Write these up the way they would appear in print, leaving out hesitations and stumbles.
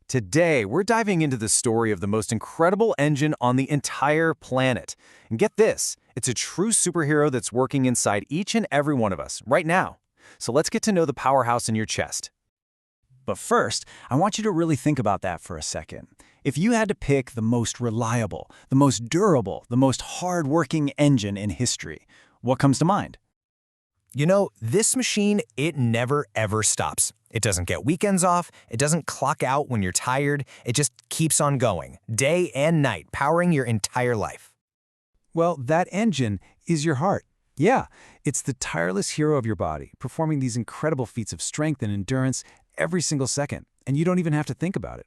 Today, we're diving into the story of the most incredible engine on the entire planet. And get this, it's a true superhero that's working inside each and every one of us right now. So let's get to know the powerhouse in your chest. But first, I want you to really think about that for a second. If you had to pick the most reliable, the most durable, the most hard-working engine in history, what comes to mind? You know, this machine, it never ever stops. It doesn't get weekends off, it doesn't clock out when you're tired, it just keeps on going, day and night, powering your entire life. Well, that engine is your heart. Yeah, it's the tireless hero of your body, performing these incredible feats of strength and endurance every single second, and you don't even have to think about it.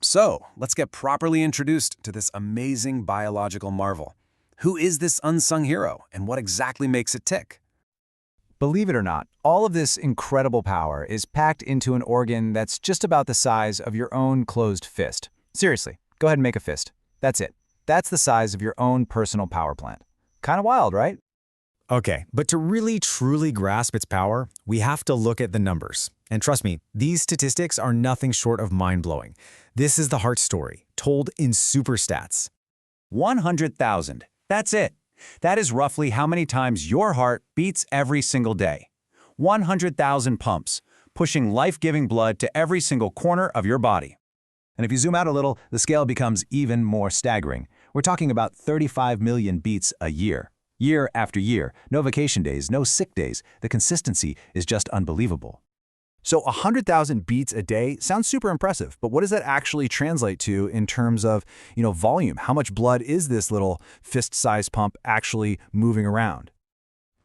So, let's get properly introduced to this amazing biological marvel. Who is this unsung hero, and what exactly makes it tick? Believe it or not, all of this incredible power is packed into an organ that's just about the size of your own closed fist. Seriously, go ahead and make a fist. That's it. That's the size of your own personal power plant. Kind of wild, right? Okay, but to really truly grasp its power, we have to look at the numbers. And trust me, these statistics are nothing short of mind-blowing. This is the heart story, told in super stats. 100,000. That's it. That is roughly how many times your heart beats every single day. 100,000 pumps, pushing life-giving blood to every single corner of your body. And if you zoom out a little, the scale becomes even more staggering. We're talking about 35 million beats a year. Year after year, no vacation days, no sick days. The consistency is just unbelievable. So 100,000 beats a day sounds super impressive, but what does that actually translate to in terms of, volume? How much blood is this little fist-sized pump actually moving around?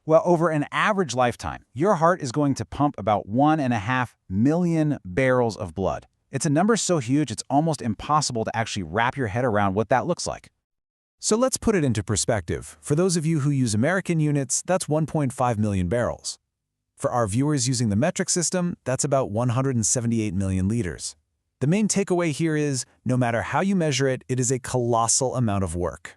Well, over an average lifetime, your heart is going to pump about 1.5 million barrels of blood. It's a number so huge it's almost impossible to actually wrap your head around what that looks like. So let's put it into perspective. For those of you who use American units, that's 1.5 million barrels. For our viewers using the metric system, that's about 178 million liters. The main takeaway here is, no matter how you measure it, it is a colossal amount of work.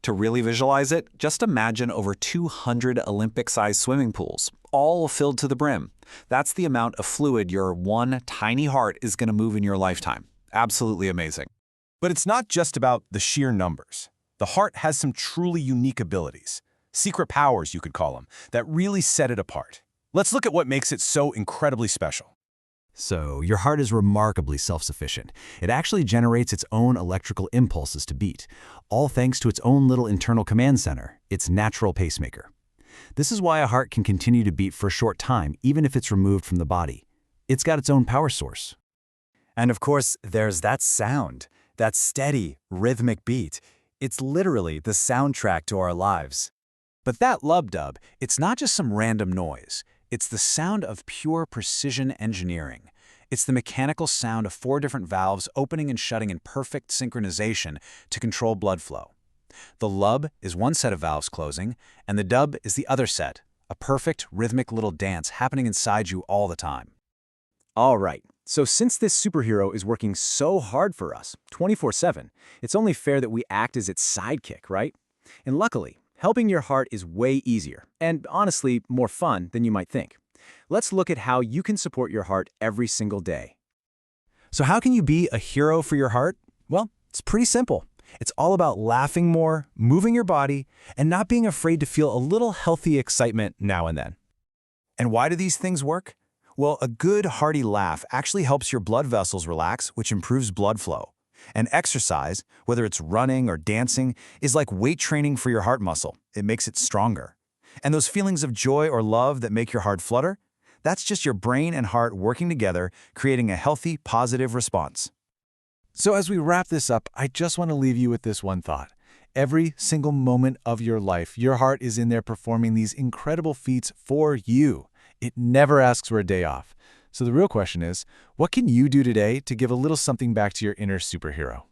To really visualize it, just imagine over 200 Olympic-sized swimming pools, all filled to the brim. That's the amount of fluid your one tiny heart is going to move in your lifetime. Absolutely amazing. But it's not just about the sheer numbers. The heart has some truly unique abilities, secret powers you could call them, that really set it apart. Let's look at what makes it so incredibly special. So, your heart is remarkably self-sufficient. It actually generates its own electrical impulses to beat, all thanks to its own little internal command center, its natural pacemaker. This is why a heart can continue to beat for a short time, even if it's removed from the body. It's got its own power source. And of course, there's that sound, that steady, rhythmic beat. It's literally the soundtrack to our lives. But that lub-dub, it's not just some random noise. It's the sound of pure precision engineering. It's the mechanical sound of 4 different valves opening and shutting in perfect synchronization to control blood flow. The lub is one set of valves closing, and the dub is the other set, a perfect, rhythmic little dance happening inside you all the time. All right, so since this superhero is working so hard for us, 24/7, it's only fair that we act as its sidekick, right? And luckily, helping your heart is way easier, and honestly, more fun than you might think. Let's look at how you can support your heart every single day. So how can you be a hero for your heart? Well, it's pretty simple. It's all about laughing more, moving your body, and not being afraid to feel a little healthy excitement now and then. And why do these things work? Well, a good, hearty laugh actually helps your blood vessels relax, which improves blood flow. And exercise, whether it's running or dancing, is like weight training for your heart muscle. It makes it stronger. And those feelings of joy or love that make your heart flutter, that's just your brain and heart working together, creating a healthy, positive response. So as we wrap this up, I just want to leave you with this one thought. Every single moment of your life, your heart is in there performing these incredible feats for you. It never asks for a day off. So the real question is, what can you do today to give a little something back to your inner superhero?